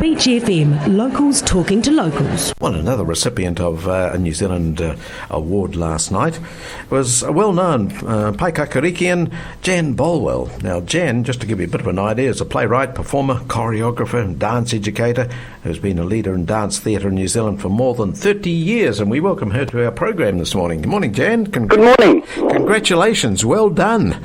Beach FM, locals talking to locals. Well, another recipient of a New Zealand award last night was a well-known Paekakariki, Jan Bolwell. Now, Jan, just to give you a bit of an idea, is a playwright, performer, choreographer and dance educator who's been a leader in dance theatre in New Zealand for more than 30 years, and we welcome her to our program this morning. Good morning, Jan. Good morning. Congratulations. Well done.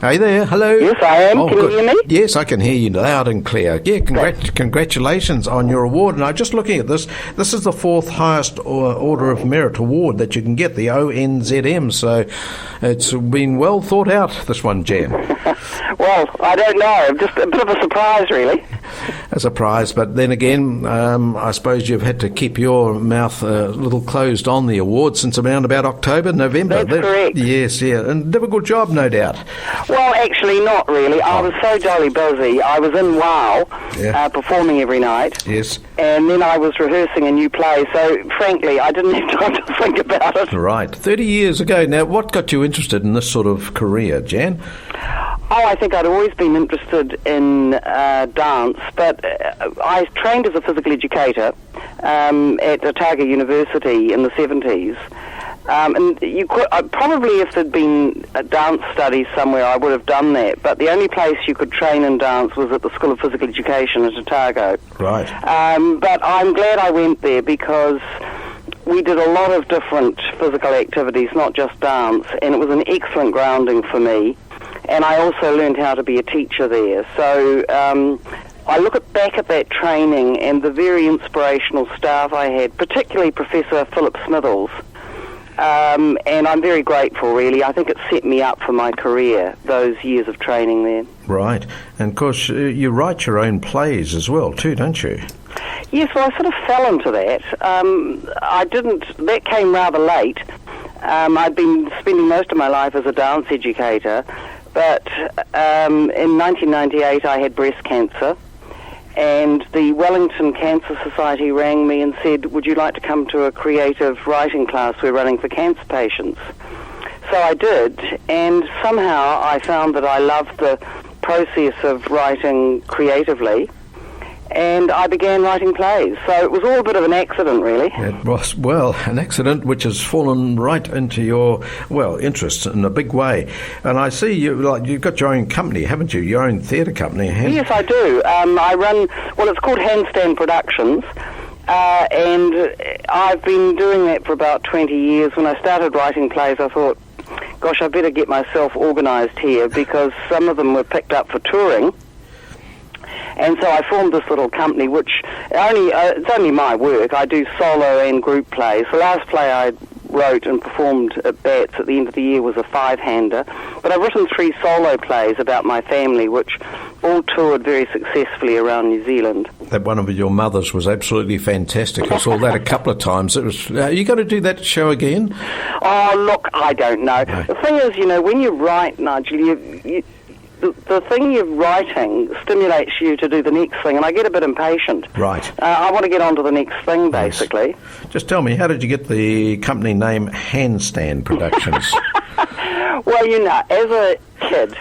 Are you there? Hello? Yes, I am. Can you hear me? Yes, I can hear you loud and clear. Yeah, congratulations on your award. And I'm just looking at this. This is the fourth highest Order of Merit award that you can get, the ONZM. So it's been well thought out, this one, Jan. Well, I don't know. Just a bit of a surprise, really. A surprise, but then again, I suppose you've had to keep your mouth a little closed on the award since around about October, November. That's correct. Yes, yeah. And difficult job, no doubt. Well, actually, not really. I was so jolly busy. I was in WOW, performing every night. Yes. And then I was rehearsing a new play, so frankly, I didn't have time to think about it. Right. 30 years ago. Now, what got you interested in this sort of career, Jan? Oh, I think I'd always been interested in dance, but I trained as a physical educator at Otago University in the 70s. And you could probably, if there'd been a dance studies somewhere, I would have done that. But the only place you could train in dance was at the School of Physical Education at Otago. Right. But I'm glad I went there because we did a lot of different physical activities, not just dance, and it was an excellent grounding for me. And I also learned how to be a teacher there. So I look back at that training and the very inspirational staff I had, particularly Professor Philip Smithles. And I'm very grateful, really. I think it set me up for my career, those years of training there. Right. And, of course, you write your own plays as well, too, don't you? Yes, well, I sort of fell into that. That came rather late. I'd been spending most of my life as a dance educator, but in 1998 I had breast cancer. And the Wellington Cancer Society rang me and said, would you like to come to a creative writing class we're running for cancer patients? So I did, and somehow I found that I loved the process of writing creatively, and I began writing plays. So it was all a bit of an accident, really. It was, well, an accident which has fallen right into your, interests in a big way. And I see you've got your own company, haven't you? Your own theatre company. Yes, I do. I run, it's called Handstand Productions. And I've been doing that for about 20 years. When I started writing plays, I thought, gosh, I better get myself organised here because some of them were picked up for touring. And so I formed this little company, which it's only my work. I do solo and group plays. The last play I wrote and performed at Bats at the end of the year was a 5-hander. But I've written 3 solo plays about my family, which all toured very successfully around New Zealand. That one of your mothers was absolutely fantastic. I saw that a couple of times. It was. Are you going to do that show again? Oh, look, I don't know. No. The thing is, when you write, Nigel, the thing you're writing stimulates you to do the next thing, and I get a bit impatient. Right. I want to get on to the next thing, basically. Yes. Just tell me, how did you get the company name Handstand Productions? Well, as a kid,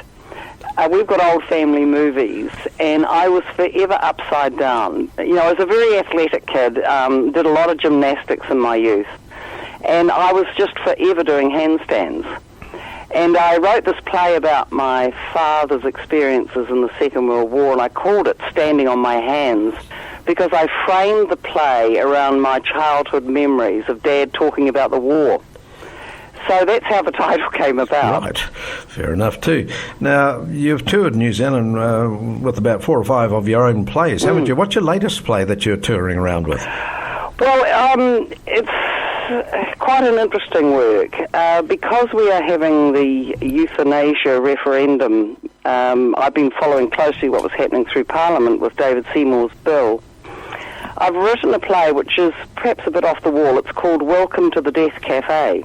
we've got old family movies, and I was forever upside down. I was a very athletic kid, did a lot of gymnastics in my youth, and I was just forever doing handstands. And I wrote this play about my father's experiences in the Second World War, and I called it Standing on My Hands, because I framed the play around my childhood memories of Dad talking about the war. So that's how the title came about. Right, fair enough too. Now, you've toured New Zealand with about 4 or 5 of your own plays, haven't you? What's your latest play that you're touring around with? Well, it's quite an interesting work. Because we are having the euthanasia referendum, I've been following closely what was happening through Parliament with David Seymour's bill. I've written a play which is perhaps a bit off the wall. It's called Welcome to the Death Cafe,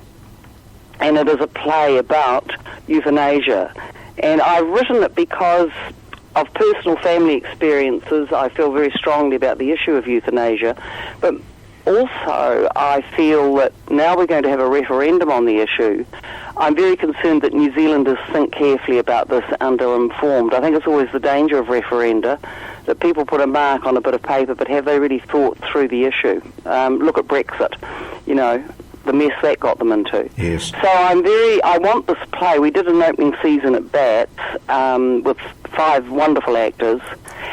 and it is a play about euthanasia. And I've written it because of personal family experiences. I feel very strongly about the issue of euthanasia, but also I feel that now we're going to have a referendum on the issue. I'm very concerned that New Zealanders think carefully about this and are informed. I think it's always the danger of referenda that people put a mark on a bit of paper, but have they really thought through the issue? Look at Brexit, the mess that got them into. Yes. So I want this play. We did an opening season at BATS with 5 wonderful actors.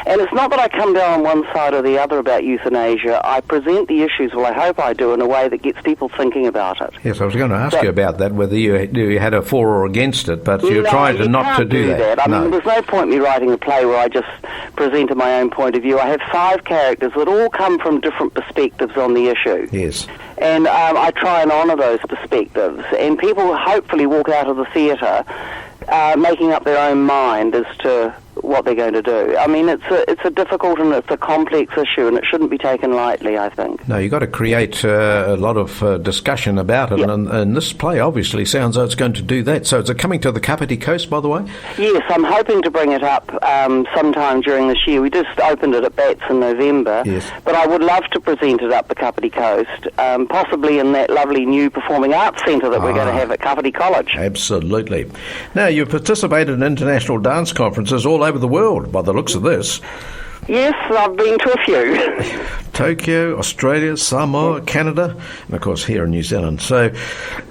And it's not that I come down on one side or the other about euthanasia. I present the issues, I hope I do, in a way that gets people thinking about it. Yes, I was going to ask you about that, whether you had a for or against it, but you're trying to not to do that. I mean, there's no point in me writing a play where I just presented my own point of view. I have 5 characters that all come from different perspectives on the issue. Yes. And I try and honour those perspectives. And people hopefully walk out of the theatre making up their own mind as to what they're going to do. I mean, it's a difficult and it's a complex issue, and it shouldn't be taken lightly, I think. No, you've got to create a lot of discussion about it, and this play obviously sounds like it's going to do that. So is it coming to the Kapiti Coast, by the way? Yes, I'm hoping to bring it up sometime during this year. We just opened it at BATS in November, yes, but I would love to present it up the Kapiti Coast, possibly in that lovely new performing arts centre that we're going to have at Kapiti College. Absolutely. Now, you've participated in international dance conferences all over the world, by the looks of this. Yes, I've been to a few. Tokyo, Australia, Samoa, Canada, and of course here in New Zealand. So,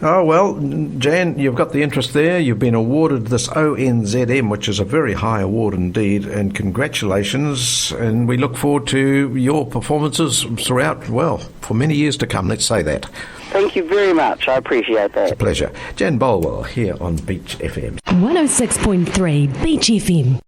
Jan, you've got the interest there. You've been awarded this ONZM, which is a very high award indeed, and congratulations. And we look forward to your performances throughout, for many years to come, let's say that. Thank you very much. I appreciate that. It's a pleasure. Jan Bolwell here on Beach FM. 106.3 Beach FM.